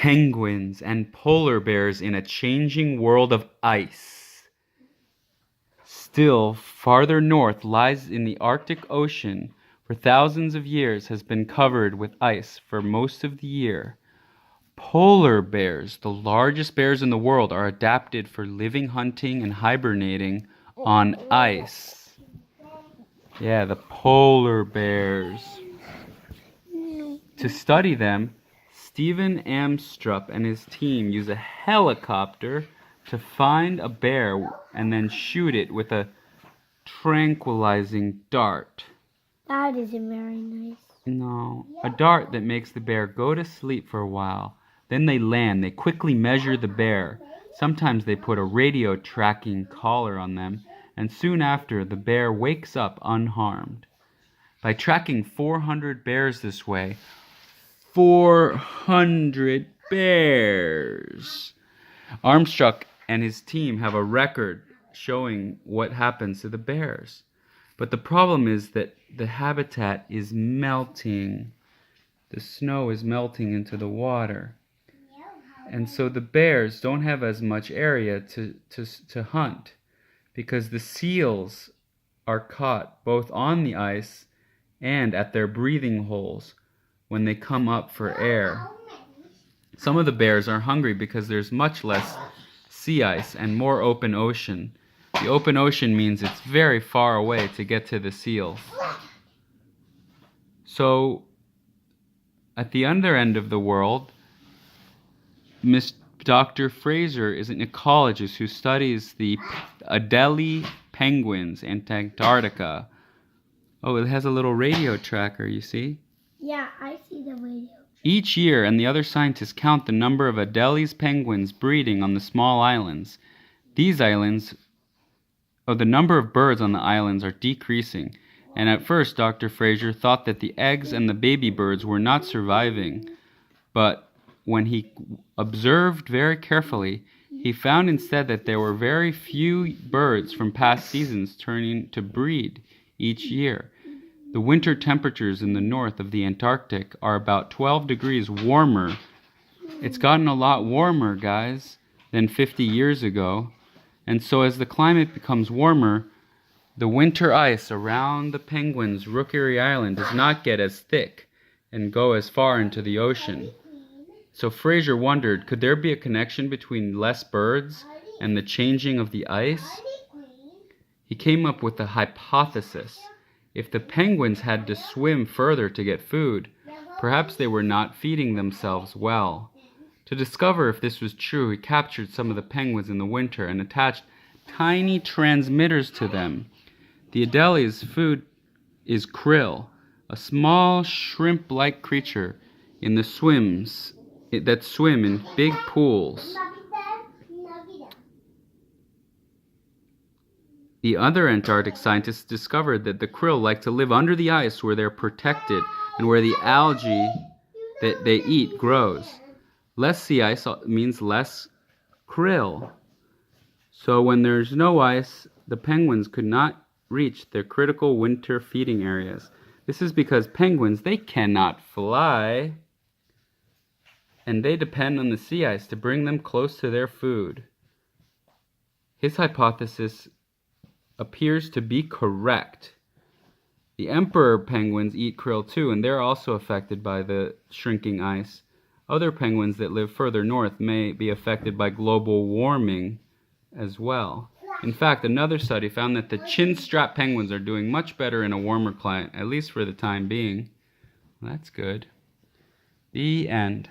penguins and polar bears in a changing world of ice. Still farther north lies in the Arctic Ocean, for thousands of years has been covered with ice for most of the year. Polar bears, the largest bears in the world, are adapted for living, hunting, and hibernating on ice. Yeah, the polar bears. To study them, Stephen Amstrup and his team use a helicopter to find a bear and then shoot it with a tranquilizing dart. That isn't very nice. No, a dart that makes the bear go to sleep for a while. Then they land. They quickly measure the bear. Sometimes they put a radio tracking collar on them, and soon after, the bear wakes up unharmed. By tracking 400 bears this way, 400 bears! Armstrong and his team have a record showing what happens to the bears. But the problem is that the habitat is melting. The snow is melting into the water. And so the bears don't have as much area to hunt because the seals are caught both on the ice and at their breathing holes when they come up for air. Some of the bears are hungry because there's much less sea ice and more open ocean. The open ocean means it's very far away to get to the seals. So, at the other end of the world, Dr. Fraser is an ecologist who studies the Adelie penguins in Antarctica. Oh, it has a little radio tracker, you see? Yeah, I see the radio. Each year, and the other scientists count the number of Adelie's penguins breeding on the small islands. These islands, the number of birds on the islands are decreasing, and at first Dr. Fraser thought that the eggs and the baby birds were not surviving, but when he observed very carefully, he found instead that there were very few birds from past seasons turning to breed each year. The winter temperatures in the north of the Antarctic are about 12 degrees warmer. It's gotten a lot warmer, guys, than 50 years ago. And so as the climate becomes warmer, the winter ice around the penguins' Rookery Island does not get as thick and go as far into the ocean. So Fraser wondered, could there be a connection between less birds and the changing of the ice? He came up with a hypothesis. If the penguins had to swim further to get food, perhaps they were not feeding themselves well. To discover if this was true, he captured some of the penguins in the winter and attached tiny transmitters to them. The Adelie's food is krill, a small shrimp-like creature that swim in big pools. The other Antarctic scientists discovered that the krill like to live under the ice where they're protected and where the algae that they eat grows. Less sea ice means less krill. So when there's no ice, the penguins could not reach their critical winter feeding areas. This is because penguins, they cannot fly, and they depend on the sea ice to bring them close to their food. His hypothesis appears to be correct. The emperor penguins eat krill too, and they're also affected by the shrinking ice. Other penguins that live further north may be affected by global warming as well. In fact, another study found that the chin-strap penguins are doing much better in a warmer climate, at least for the time being. That's good. The end.